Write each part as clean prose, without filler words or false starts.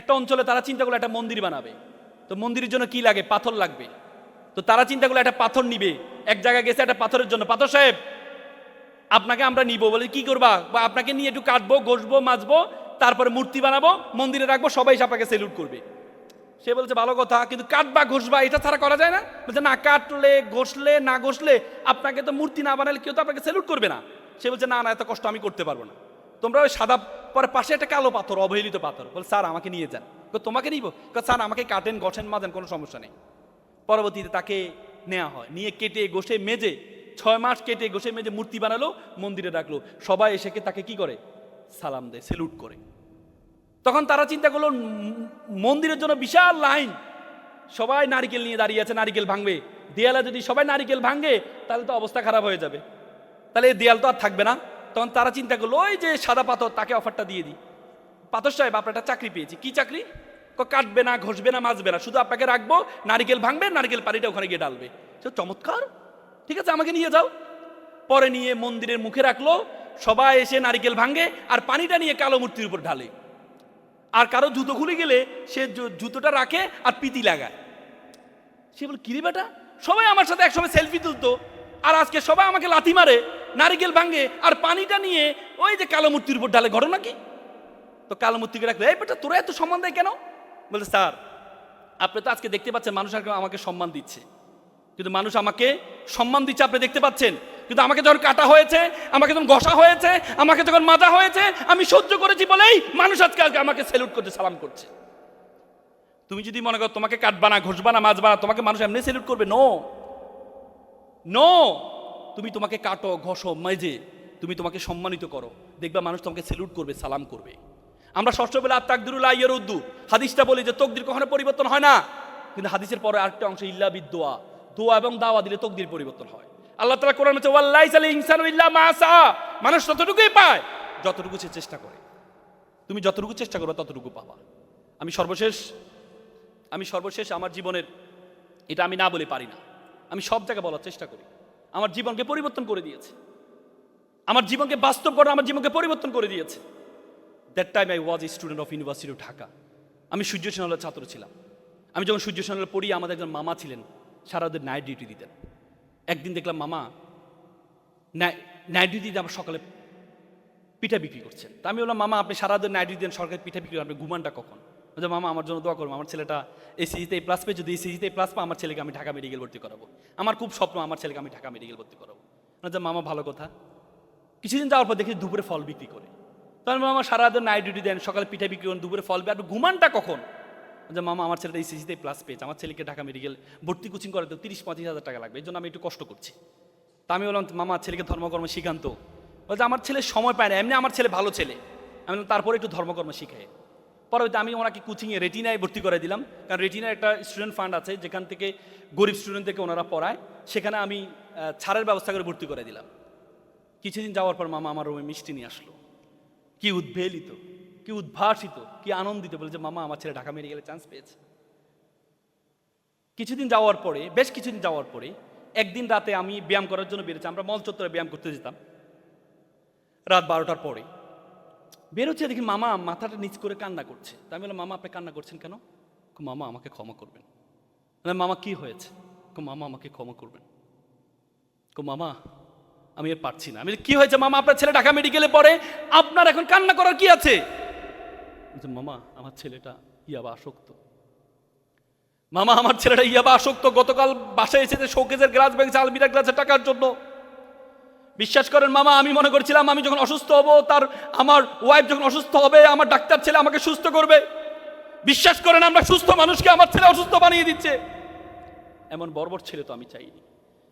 একটা অঞ্চলে তারা চিন্তা করলো একটা মন্দির বানাবে, তো মন্দিরের জন্য কি লাগে? পাথর লাগবে। তো তারা চিন্তা করলো একটা পাথর নিবে, এক জায়গায় গেছে একটা পাথরের জন্য, পাথর সাহেব আপনাকে আমরা নিব, বলে কি করবা? বা আপনাকে নিয়ে একটু কাটবো, ঘষবো, মাজবো, তারপরে মূর্তি বানাবো, মন্দিরে রাখবো, সবাই আপনাকে সেলুট করবে। সে বলছে ভালো কথা, কিন্তু কাটবা ঘষবা এটা ছাড়া করা যায় না? বলছে না, কাটলে ঘষলে না ঘষলে আপনাকে তো মূর্তি না বানালে কেউ তো আপনাকে সেলুট করবে না। সে বলছে না না, এত কষ্ট আমি করতে পারবো না, তোমরা ওই সাদা পরে পাশে একটা কালো পাথর, অবহেলিত পাথর। বল স্যার আমাকে নিয়ে যান। তোমাকে নিব? স্যার আমাকে কাটেন, ঘষেন, মাজেন, কোনো সমস্যা নেই। পরবর্তীতে তাকে নেওয়া হয়, নিয়ে কেটে ঘষে মেজে 6 মাস কেটে ঘষে মেজে মূর্তি বানালো, মন্দিরে রাখলো, সবাই এসে তাকে কি করে? সালাম দেয়, সেলুট করে। তখন তারা চিন্তা করলো মন্দিরের জন্য বিশাল লাইন, সবাই নারিকেল নিয়ে দাঁড়িয়ে আছে, নারিকেল ভাঙবে। দেয়ালে যদি সবাই নারিকেল ভাঙে তাহলে তো অবস্থা খারাপ হয়ে যাবে, তাহলে এই দেয়াল তো আর থাকবে না। তখন তারা চিন্তা করলো ওই যে সাদা পাথর, তাকে অফারটা দিয়ে দিই। পাথর সাহেব আপনার একটা চাকরি পেয়েছি। কি চাকরি? কাটবে না, ঘষবে না, মাজবে না, শুধু আপনাকে রাখবো, নারিকেল ভাঙবে, নারিকেল পানিটা ওখানে গিয়ে ডালবে। চমৎকার, ঠিক আছে আমাকে নিয়ে যাও। পরে নিয়ে মন্দিরের মুখে রাখলো, সবাই এসে নারিকেল ভাঙে আর পানিটা নিয়ে কালো মূর্তির উপর ঢালে। আর কারো জুতো খুলে গেলে সে জুতোটা রাখে আর পিতি লাগায়। সে বলে কিরে বেটা, সবাই আমার সাথে একসময় সেলফি তুলতো, আর আজকে সবাই আমাকে লাথি মারে, নারিকেল ভাঙে আর পানিটা নিয়ে ওই যে কালো মূর্তির উপর ঢালে, ঘটনা কি? তো কালো মূর্তিকে রাখলে, এই বেটা তোরা এত সম্মান দেয় কেন? বলছে স্যার আপনি তো আজকে দেখতে পাচ্ছেন মানুষ আমাকে সম্মান দিচ্ছে, কিন্তু মানুষ আমাকে সম্মান দিচ্ছে আপনি দেখতে পাচ্ছেন, কিন্তু আমাকে যখন কাটা হয়েছে, আমাকে যখন ঘষা হয়েছে, আমাকে যখন মাজা হয়েছে, আমি সহ্য করেছি বলেই মানুষ আজকে আমাকে সেলুট করছে, সালাম করছে। তুমি যদি মনে করো তোমাকে কাটবা না, ঘষবা না, মাজবা না, তোমাকে মানুষ এমনি সেলুট করবে? নো নো, তুমি তোমাকে কাটো, ঘষো, মেজে তুমি তোমাকে সম্মানিত করো, দেখবা মানুষ তোমাকে সেলুট করবে, সালাম করবে। আমরা ষষ্ঠ বেলা তাকদিরুল্লাহ ইয়ারুদ্দু হাদিসটা বলি যে তকদির কখনো পরিবর্তন হয় না, কিন্তু হাদিসের পরে আরেকটা অংশ ইল্লা বিদুয়া, দোয়া এবং দাওয়া দিলে তকদির পরিবর্তন হয়। আল্লাহ তাআলা কোরআনে বলেছে ওয়াল্লাইসাল ইনসানু ইল্লা মা সা, মানুষ ততটুকুই পায় যতটুকু সে চেষ্টা করে। তুমি যতটুকু চেষ্টা করবে ততটুকু পাবা। আমি সর্বশেষ আমার জীবনের, এটা আমি না বলে পারি না, আমি সব জায়গায় বলার চেষ্টা করি, আমার জীবনকে পরিবর্তন করে দিয়েছে, আমার জীবনকে বাস্তব করে, আমার জীবনকে পরিবর্তন করে দিয়েছে। That time I was a student of university of Dhaka. আমি সূর্য সেনালের ছাত্র ছিলাম। আমি যখন সূর্য সেনালে পড়ি, আমাদের একজন মামা ছিলেন, সারাদিন নাইট ডিউটি দিতেন। একদিন দেখলাম মামা নাইট ডিউটি আমার সকালে পিঠা বিক্রি করছেন। তা আমি বললাম মামা আপনি সারাদিন নাইট ডিউটি দেন, সরকারি পিঠা বিক্রি করেন, আপনি ঘুমানটা কখন? বলছে মামা আমার জন্য দোয়া করবো, আমার ছেলেটা এসিজিতে প্লাস পেয়ে, যদি এসিজিতে প্লাস পা আমার ছেলেকে আমি ঢাকা মেডিকেল ভর্তি করাবো, আমার খুব স্বপ্ন আমার ছেলেকে আমি ঢাকা মেডিকেল ভর্তি করাবো। বলছে মামা ভালো কথা। কিছুদিন যাওয়ার পর দেখি দুপুরে ফল বিক্রি করে। তখন মামা সারাদিন নাইট ডিউটি দেন, সকালে পিঠা বিক্রি করেন, দুপুরে ফল, আপনি ঘুমানটা কখন? যে মামা আমার ছেলেটা এসিজিতে প্লাস পেয়েছে, আমার ছেলেকে ঢাকা মেডিকেল ভর্তি কোচিং করাতে 30-35 হাজার টাকা লাগবে, এই জন্য আমি একটু কষ্ট করছি। তা আমি বললাম মামা ছেলেকে ধর্মকর্ম শিখান্ত। বলছে আমার ছেলে সময় পায় না, এমনি আমার ছেলে ভালো ছেলে। আমি বললাম তারপরে একটু ধর্মকর্ম শিখাই। পরবর্তী আমি ওনাকে কোচিংয়ে রেটিনায় ভর্তি করে দিলাম, কারণ রেটিনার একটা স্টুডেন্ট ফান্ড আছে যেখান থেকে গরিব স্টুডেন্টদেরকে ওনারা পড়ায়, সেখানে আমি ছাড়ের ব্যবস্থা করে ভর্তি করে দিলাম। কিছুদিন যাওয়ার পর মামা আমার রুমে মিষ্টি নিয়ে আসলো। কি উদ্বেলিত, কি উদ্ভাসিত, কি আনন্দিত, বলে যে মামা আমার ছেলে ঢাকা মেডিকেলে চান্স পেয়েছে। বেশ কিছুদিন যাওয়ার পরে একদিন রাতে আমি ব্যায়াম করার জন্য বেরোচ্ছি, আমরা মল চত্বরে ব্যায়াম করতে যেতাম রাত 12টার পরে। বেরোচ্ছে দেখি মামা মাথাটা নিচ করে কান্না করছে। তা আমি বললাম মামা আপনি কান্না করছেন কেন? মামা আমাকে ক্ষমা করবেন। মামা কি হয়েছে? মামা আমাকে ক্ষমা করবেন। মামা আমি আর পারছি না। আমি কি হয়েছে মামা? আপনার ছেলে ঢাকা মেডিকেলে পড়ে, আপনার এখন কান্না করার কি আছে? মামা আমার ছেলেটা ইয়াবা আসক্ত। মামা আমার ছেলেটা ইয়াবা আসক্ত, গতকাল বাসায় এসেছে শোকেজের গ্লাস ভেঙেছে আলমিরা গ্লাসের টাকার জন্য। বিশ্বাস করেন মামা, আমি মনে করছিলাম আমি যখন অসুস্থ হব, আমার ওয়াইফ যখন অসুস্থ হবে, আমার ডাক্তার ছেলে আমাকে সুস্থ করবে। বিশ্বাস করেন আমরা সুস্থ মানুষকে আমার ছেলে অসুস্থ বানিয়ে দিচ্ছে। এমন বর্বর ছেলে তো আমি চাইনি,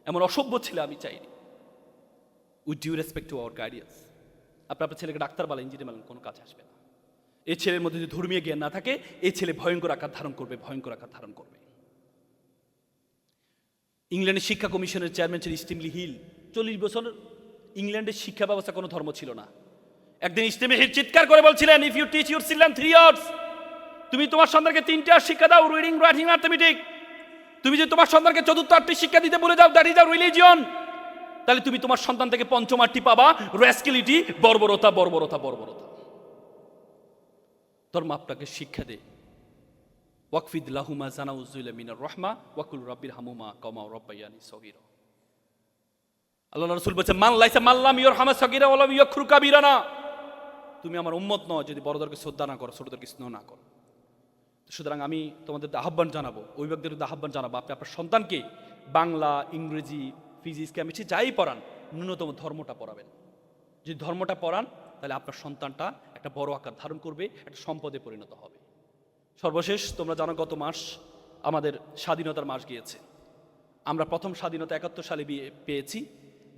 এমন অসভ্য ছেলে আমি চাইনি। With due respect to our guardians, আপনার ছেলেকে ডাক্তার বলেন, ইঞ্জিনিয়ার বলেন, কোনো কাজ আসবে না। এই ছেলের মধ্যে যদি ধর্মীয় জ্ঞান না থাকে, এই ছেলে ভয়ঙ্কর আকার ধারণ করবে, ভয়ঙ্কর আকার ধারণ করবে। ইংল্যান্ডের শিক্ষা কমিশনের চেয়ারম্যান ছিলেন স্টিমলি হিল। 40 বছর ইংল্যান্ডের শিক্ষা ব্যবস্থা কোনো ধর্ম ছিল না। একদিন স্টিমলি হিল চিৎকার করে বলছিলেন, if you teach your children 3 years, তুমি তোমার সন্তানকে 3টা শিক্ষা দাও, রিডিং, রাইটিং, ম্যাথমেটিক। তুমি যদি তোমার সন্তানকে 4র্থ আর্টটি শিক্ষা দিতে বলে দাও, দ্যাট ইজ আ রিলিজিয়ন, তাহলে তুমি তোমার সন্তান থেকে 5ম আর্টটি পাবা, রেস্কিলিটি, বর্বরতা, বর্বরতা, বর্বরতা। ধর্ম আপনাকে শিক্ষা দেয় ওয়াকফিদ লাহুমা জানাউযুল মিনার রহমা ওয়াকুল রাব্বির হামুমা কামা রাব্বায়ানি সগীরা। আল্লাহ রাসূল বলেছেন, মান লাইসা মাল্লাম ইয়ারহামা সগীরা ওয়া লাম ইয়াকফুর কাবীরানা। তুমি আমার উম্মত নও যদি বড়দেরকে শ্রদ্ধা না করো, ছোটদেরকে স্নেহ না করো। সুতরাং আমি তোমাদের আহ্বান জানাবো, অভিভাবকদের আহ্বান জানাবো, আপনি আপনার সন্তানকে বাংলা, ইংরেজি, ফিজিক্স, কেমিস্ট্রি যাই পড়ান, ন্যূনতম ধর্মটা পড়াবেন। যদি ধর্মটা পড়ান তাহলে আপনার সন্তানটা একটা বড় আকার ধারণ করবে, একটা সম্পদে পরিণত হবে। সর্বশেষ তোমরা জানো গত মাস আমাদের স্বাধীনতার মাস গিয়েছে। আমরা প্রথম স্বাধীনতা ৭১ সালে পেয়েছি,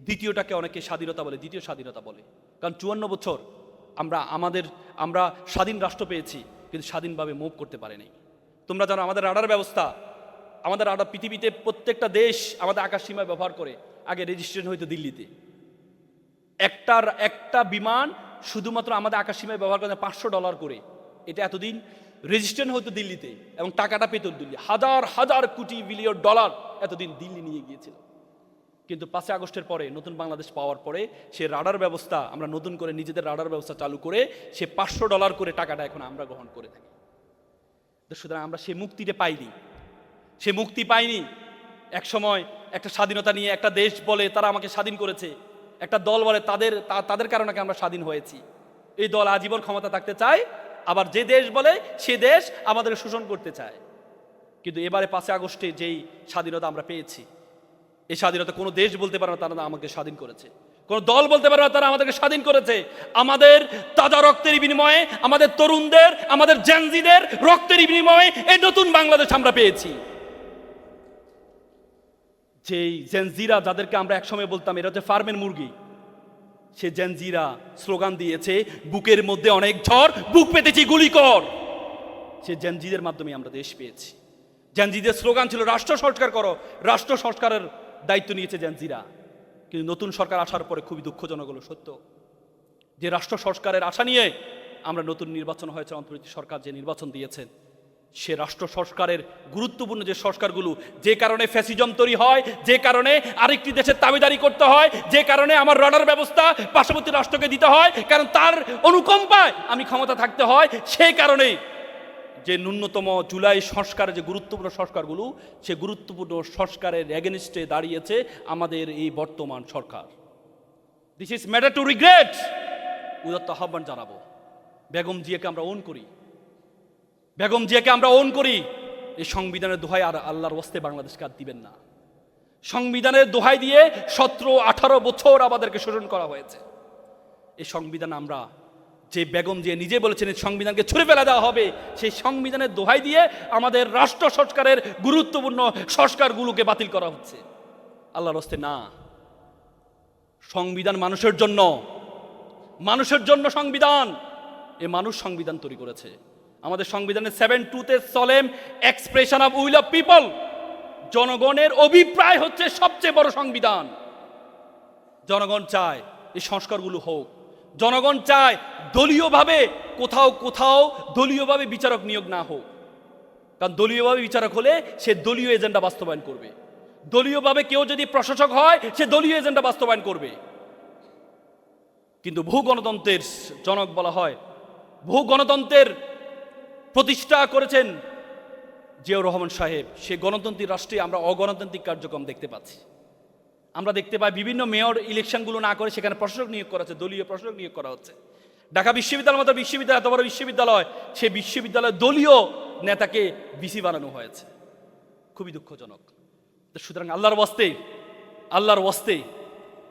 দ্বিতীয়টাকে অনেকে স্বাধীনতা বলে, দ্বিতীয় স্বাধীনতা বলে, কারণ ৫৪ বছর আমরা স্বাধীন রাষ্ট্র পেয়েছি কিন্তু স্বাধীনভাবে মুভ করতে পারিনি। তোমরা জানো আমাদের রাডার ব্যবস্থা, আমাদের রাডার পৃথিবীতে প্রত্যেকটা দেশ আমাদের আকাশ সীমায় ব্যবহার করে। আগে রেজিস্ট্রেশন হইতো দিল্লিতে, একটা বিমান শুধুমাত্র আমাদের আকাশ সীমায় ব্যবহার করে $৫০০ করে। এটা এতদিন রেজিস্ট্রেশন হতো দিল্লিতে এবং টাকাটা পেত দিল্লি, হাজার হাজার কোটি বিলিয়ন ডলার এতদিন দিল্লি নিয়ে গিয়েছিল। কিন্তু ৫ই আগস্টের পরে নতুন বাংলাদেশ পাওয়ার পরে সে রাডার ব্যবস্থা আমরা নতুন করে নিজেদের রাডার ব্যবস্থা চালু করে সে $৫০০ করে টাকাটা এখন আমরা গ্রহণ করে থাকি। সুতরাং আমরা সে মুক্তিটা পাইনি, সে মুক্তি পাইনি। এক সময় একটা স্বাধীনতা নিয়ে একটা দেশ বলে তারা আমাকে স্বাধীন করেছে, একটা দল বলে তাদের কারণে আমরা স্বাধীন হয়েছি। এই দল আজীবন ক্ষমতা থাকতে চায়, আবার যে দেশ বলে সে দেশ আমাদের শোষণ করতে চায়। কিন্তু এবারে ৫ই আগস্টে যেই স্বাধীনতা আমরা পেয়েছি, এই স্বাধীনতা কোনো দেশ বলতে পারে না তারা আমাকে স্বাধীন করেছে, কোনো দল বলতে পারে না তারা আমাদেরকে স্বাধীন করেছে। আমাদের তাজা রক্তের বিনিময়ে, আমাদের তরুণদের, আমাদের জেনজিদের রক্তের বিনিময়ে এই নতুন বাংলাদেশ আমরা পেয়েছি। যেই জেনজিরা যাদেরকে আমরা একসময় বলতাম এরা হচ্ছে ফার্মের মুরগি, সে জেনজিরা স্লোগান দিয়েছে বুকের মধ্যে অনেক ঝড়, বুক পেতেছি গুলি কর। সে জেনজিদের মাধ্যমে আমরা দেশ পেয়েছি। জেনজিদের স্লোগান ছিল রাষ্ট্র সংস্কার করো, রাষ্ট্র সংস্কারের দায়িত্ব নিয়েছে জেনজিরা। কিন্তু নতুন সরকার আসার পরে খুবই দুঃখজনক হলো সত্য যে রাষ্ট্র সংস্কারের আশা নিয়ে আমরা নতুন নির্বাচন হয়েছে, অন্তর্বর্তী সরকার যে নির্বাচন দিয়েছেন সে রাষ্ট্র সংস্কারের গুরুত্বপূর্ণ যে সংস্কারগুলো, যে কারণে ফ্যাসিজম তৈরি হয়, যে কারণে আরেকটি দেশের দাবিদারি করতে হয়, যে কারণে আমার রাডার ব্যবস্থা পার্শ্ববর্তী রাষ্ট্রকে দিতে হয়, কারণ তার অনুকম্পায় আমি ক্ষমতা থাকতে হয়, সেই কারণেই যে ন্যূনতম জুলাই সংস্কারের যে গুরুত্বপূর্ণ সংস্কারগুলো, সে গুরুত্বপূর্ণ সংস্কারের এগেনিস্টে দাঁড়িয়েছে আমাদের এই বর্তমান সরকার। This is matter to regret. উদাত্ত আহ্বান জানাবো, বেগম জিয়াকে আমরা ওন করি, বেগম জিয়াকে আমরা ওন করি। এই সংবিধানের দোহাই আর আল্লাহর ওয়াস্তে বাংলাদেশকে আর দিবেন না। সংবিধানের দোহাই দিয়ে 17-18 বছর আমাদেরকে শোষণ করা হয়েছে। এই সংবিধান আমরা যে বেগম জিয়া নিজে বলেছেন সংবিধানকে ছুঁড়ে ফেলা দেওয়া হবে, সেই সংবিধানের দোহাই দিয়ে আমাদের রাষ্ট্র সংস্কারের গুরুত্বপূর্ণ সংস্কারগুলোকে বাতিল করা হচ্ছে। আল্লাহর ওয়াস্তে না। সংবিধান মানুষের জন্য, মানুষের জন্য সংবিধান। এ মানুষ সংবিধান তৈরি করেছে। আমাদের সংবিধানের 7(2)তে solemn expression of will of people, জনগণের অভিপ্রায় হচ্ছে সবচেয়ে বড় সংবিধান। জনগণ চায় এই সংস্কারগুলো হোক, জনগণ চায় দলীয়ভাবে কোথাও দলীয়ভাবে বিচারক নিয়োগ না হোক, কারণ দলীয়ভাবে বিচারক হলে সে দলীয় এজেন্ডা বাস্তবায়ন করবে। দলীয়ভাবে কেউ যদি প্রশাসক হয় সে দলীয় এজেন্ডা বাস্তবায়ন করবে। কিন্তু বহু গণতন্ত্রের জনক বলা হয়, বহু গণতন্ত্রের প্রতিষ্ঠা করেছেন জিয়াউর রহমান সাহেব। সে গণতান্ত্রিক রাষ্ট্রে আমরা অগণতান্ত্রিক কার্যক্রম দেখতে পাচ্ছি। আমরা দেখতে পাই বিভিন্ন মেয়র ইলেকশনগুলো না করে সেখানে প্রশাসক নিয়োগ করা হচ্ছে, দলীয় প্রশাসক নিয়োগ করা হচ্ছে। ঢাকা বিশ্ববিদ্যালয়ের মতো বিশ্ববিদ্যালয়, এত বড় বিশ্ববিদ্যালয়, সেই বিশ্ববিদ্যালয়ে দলীয় নেতাকে ভিসি বানানো হয়েছে। খুবই দুঃখজনক। সুতরাং আল্লাহর ওয়াস্তে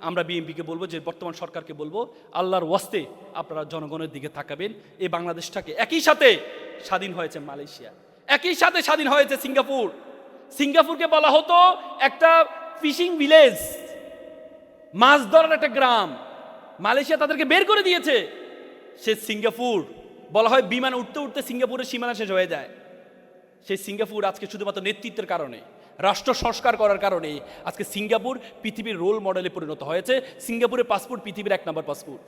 আমরা বিএনপিকে বলবো, যে বর্তমান সরকারকে বলবো, আল্লাহর ওয়াস্তে আপনারা জনগণের দিকে তাকাবেন। এই বাংলাদেশটাকে একই সাথে স্বাধীন হয়েছে মালয়েশিয়া, একই সাথে স্বাধীন হয়েছে সিঙ্গাপুর। সিঙ্গাপুরকে বলা হতো একটা ফিশিং ভিলেজ, মাছ ধরার একটা গ্রাম। মালয়েশিয়া তাদেরকে বের করে দিয়েছে। সে সিঙ্গাপুর বলা হয় বিমান উঠতে উঠতে সিঙ্গাপুরের সীমানা শেষ হয়ে যায়। সেই সিঙ্গাপুর আজকে শুধুমাত্র নেতৃত্বের কারণে, রাষ্ট্র সংস্কার করার কারণে আজকে সিঙ্গাপুর পৃথিবীর রোল মডেলে পরিণত হয়েছে। সিঙ্গাপুরের পাসপোর্ট পৃথিবীর 1 নম্বর পাসপোর্ট।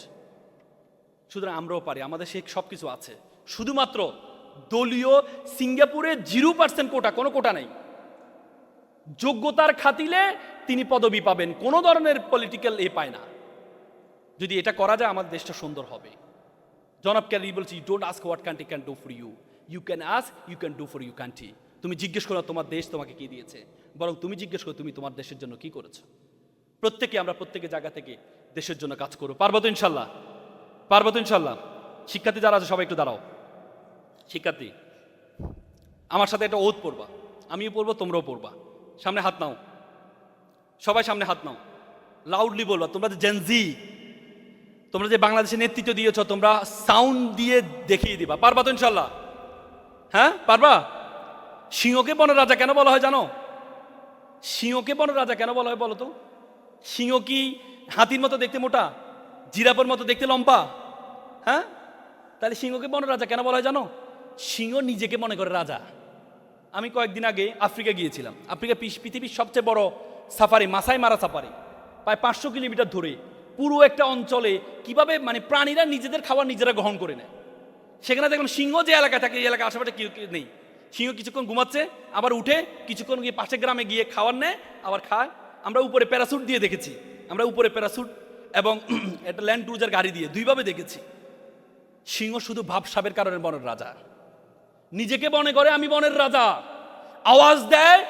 সুতরাং আমরাও পারি, আমাদের সে সব কিছু আছে। শুধুমাত্র দলীয় সিঙ্গাপুরে 0% কোটা, কোনো কোটা নেই। যোগ্যতার খাতিলে তিনি পদবি পাবেন, কোনো ধরনের পলিটিক্যাল পায় না। যদি এটা করা যায় আমাদের দেশটা সুন্দর হবে। জনাব ক্যারি বলছি, you don't ask what country can do for you, you can ask, you can do for you country. তুমি জিজ্ঞেস করো তোমার দেশ তোমাকে কি দিয়েছে, বরং তুমি জিজ্ঞেস করো তুমি তোমার দেশের জন্য কি করেছো। আমরা প্রত্যেকের জায়গা থেকে দেশের জন্য কাজ করো। পারবো তো ইনশাল্লাহ? পারবো তো ইনশাল্লাহ? শিক্ষার্থী যারা আছে সবাই একটু দাঁড়াও। শিক্ষার্থী আমার সাথে একটা ওত পড়বা, আমিও পড়বো, তোমরাও পড়বা। সামনে হাত নাও, সবাই সামনে হাত নাও, লাউডলি বলবা। তোমরা যে জেনজি, তোমরা যে বাংলাদেশের নেতৃত্ব দিয়েছ, তোমরা সাউন্ড দিয়ে দেখিয়ে দিবা। পারবা তো ইনশাল্লাহ? হ্যাঁ পারবা? সিংহকে বনের রাজা কেন বলা হয় জানো? সিংহকে বনের রাজা কেন বলা হয় বলো তো? সিংহ কি হাতির মতো দেখতে মোটা, জিরাফের মতো দেখতে লম্বা? হ্যাঁ, তাহলে সিংহকে বনের রাজা কেন বলা হয় জানো? সিংহ নিজেকে মনে করে রাজা। আমি কয়েকদিন আগে আফ্রিকা গিয়েছিলাম। আফ্রিকা পৃথিবীর সবচেয়ে বড় সাফারি, মাসাই মারা সাফারি, প্রায় 500 কিলোমিটার ধরে পুরো একটা অঞ্চলে কিভাবে মানে প্রাণীরা নিজেদের খাবার নিজেরা গ্রহণ করে নেয়। সেখানে দেখলাম সিংহ যে এলাকায় থাকে এই এলাকার আশেপাশে কেউ নেই। সিংহ কিছুক্ষণ ঘুমাচ্ছে, আবার উঠে কিছুক্ষণ গিয়ে পাশের গ্রামে গিয়ে খাবার নেয়, আবার খায়। আমরা উপরে প্যারাসুট দিয়ে দেখেছি, আমরা উপরে প্যারাসুট এবং একটা ল্যান্ড ক্রুজার গাড়ি দিয়ে দুইভাবে দেখেছি। সিংহ শুধু ভাবসাবের কারণে বনের রাজা, নিজেকে মনে করে আমি বনের রাজা, আওয়াজ দেয়,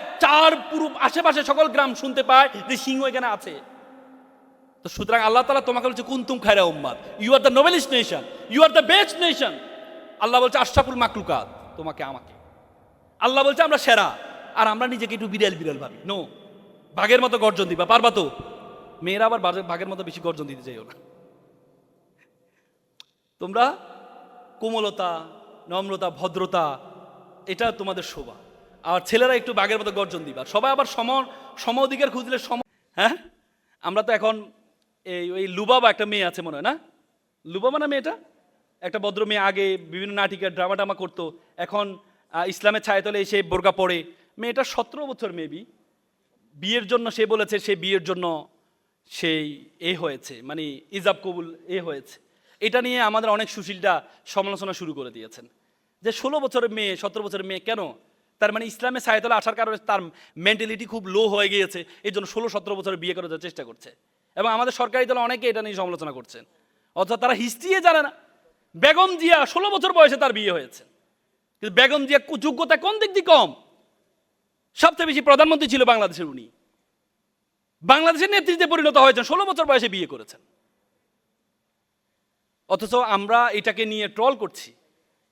পুরো আশেপাশে সকল গ্রাম শুনতে পায় যে সিংহ এখানে আছে। তো সুতরাং আল্লাহ তাআলা তোমাকে বলছে কুনতুম খায়রা উম্মাত, you are the noblest nation, you are the best nation. আল্লাহ বলছে আশরাফুল মাকলুকাত, তোমাকে আমাকে। আল্লাহ বলছে আমরা সেরা, আর আমরা নিজেকে একটু বিড়াল বিড়াল ভাবি। নো, বাঘের মতো গর্জন দিবা, পারবা তো? মেয়েরা আবার বাঘের মতো বেশি গর্জন দিতে চাইও না। তোমরা কোমলতা, নম্রতা, ভদ্রতা, এটা তোমাদের শোভা। আর ছেলেরা একটু বাঘের মতো গর্জন দিবা। সবাই আবার সম অধিকার খুঁজলে হ্যাঁ, আমরা তো এখন ওই লুবাবা একটা মেয়ে আছে মনে হয় না, লুবাবা না মেয়েটা, একটা ভদ্র মেয়ে, আগে বিভিন্ন নাটিকার ড্রামা টামা করতো, এখন ইসলামের ছায়াতলে এসে বোরকা পড়ে। মেয়েটা 17 বছর মেবি, বিয়ের জন্য সে বলেছে, সে বিয়ের জন্য সেই হয়েছে, মানে ইজাব কবুল হয়েছে। এটা নিয়ে আমাদের অনেক সুশীলরা সমালোচনা শুরু করে দিয়েছেন যে 16 বছরের মেয়ে, 17 বছরের মেয়ে কেন? তার মানে ইসলামের ছায়াতলে আসার কারণে তার মেন্টালিটি খুব লো হয়ে গিয়েছে, এই জন্য 16-17 বছরের বিয়ে করার চেষ্টা করছে। এবং আমাদের সরকারি দল অনেকে এটা নিয়ে সমালোচনা করছেন, অর্থাৎ তারা হিস্ট্রি জানে না। বেগম জিয়া 16 বছর বয়সে তার বিয়ে হয়েছে, কিন্তু বেগম জিয়া যোগ্যতা কোন দিক দিয়ে কম? সবচেয়ে বেশি প্রধানমন্ত্রী ছিল বাংলাদেশের উনি, বাংলাদেশের নেতৃত্বে পরিণত হয়েছেন, 16 বছর বয়সে বিয়ে করেছেন। অথচ আমরা এটাকে নিয়ে ট্রল করছি।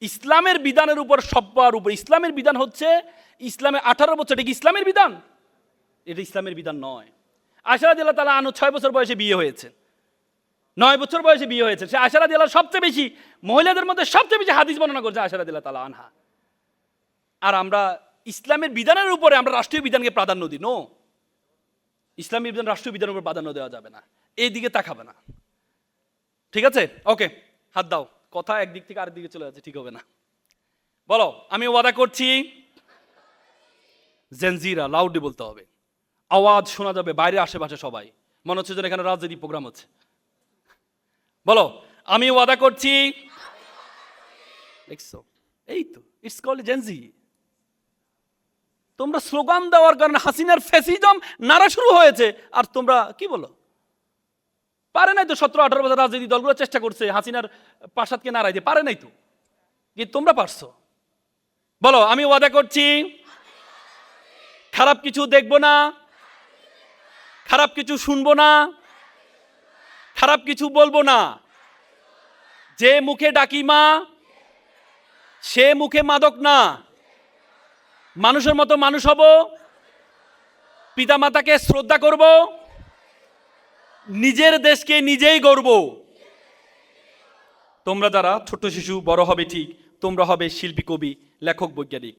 ইসলামের বিধানের উপর সব্বার উপর, ইসলামের বিধান হচ্ছে ইসলামে 18 বছর, এটা কি ইসলামের বিধান? এটা ইসলামের বিধান নয়। আয়েশা রাদিয়াল্লাহু তাআলা আনহা 6 বছর বয়সে বিয়ে হয়েছে, 9 বছর বয়সে বিয়ে হয়েছে। সে আয়েশা রাদিয়াল্লাহু সবচেয়ে বেশি, মহিলাদের মধ্যে সবচেয়ে বেশি হাদিস বর্ণনা করছে আয়েশা রাদিয়াল্লাহু তাআলা আনহা। আর আমরা ইসলামের বিধানের উপরে আমরা রাষ্ট্রীয় বিধানকে প্রাধান্য দিই। নো, ইসলামী বিধান রাষ্ট্রীয় বিধানের উপর প্রাধান্য দেওয়া যাবে না, এই দিকে তাকাবে না। ঠিক আছে, ওকে, হাত দাও। কথা একদিক থেকে আরেক দিকে চলে যাচ্ছে, ঠিক হবে না। বলো, আমি ওয়াদা করছি। জেনজিরা লাউডলি বলতে হবে, আওয়াজ শোনা যাবে বাইরে আশেপাশে সবাই, মনে হচ্ছে যেন এখানে রাজনীতি প্রোগ্রাম হচ্ছে। বলো, আমি ওয়াদা করছি। দেখছো, এই তো ইটস কল্ড জেনজি। তোমরা স্লোগান দেওয়ার কারণে হাসিনার ফ্যাসিজম নাড়া শুরু হয়েছে, আর তোমরা কি বলো? পারে নাই তো 17-18 বছর রাজনীতি দলগুলো চেষ্টা করছে হাসিনার প্রাসাদকে নাড়াইতে, পারে নাই তো, কিন্তু তোমরা পারছো। বলো, আমি ওয়াদা করছি খারাপ কিছু দেখবো না, খারাপ কিছু শুনবো না, খারাপ কিছু বলবো না। যে মুখে ডাকি মা, সে মুখে মাদক না। মানুষের মতো মানুষ হব, পিতা মাতাকে শ্রদ্ধা করব, নিজের দেশকে নিজেই গড়ব। তোমরা যারা ছোট্ট শিশু, বড় হবে ঠিক, তোমরা হবে শিল্পী, কবি, লেখক, বৈজ্ঞানিক।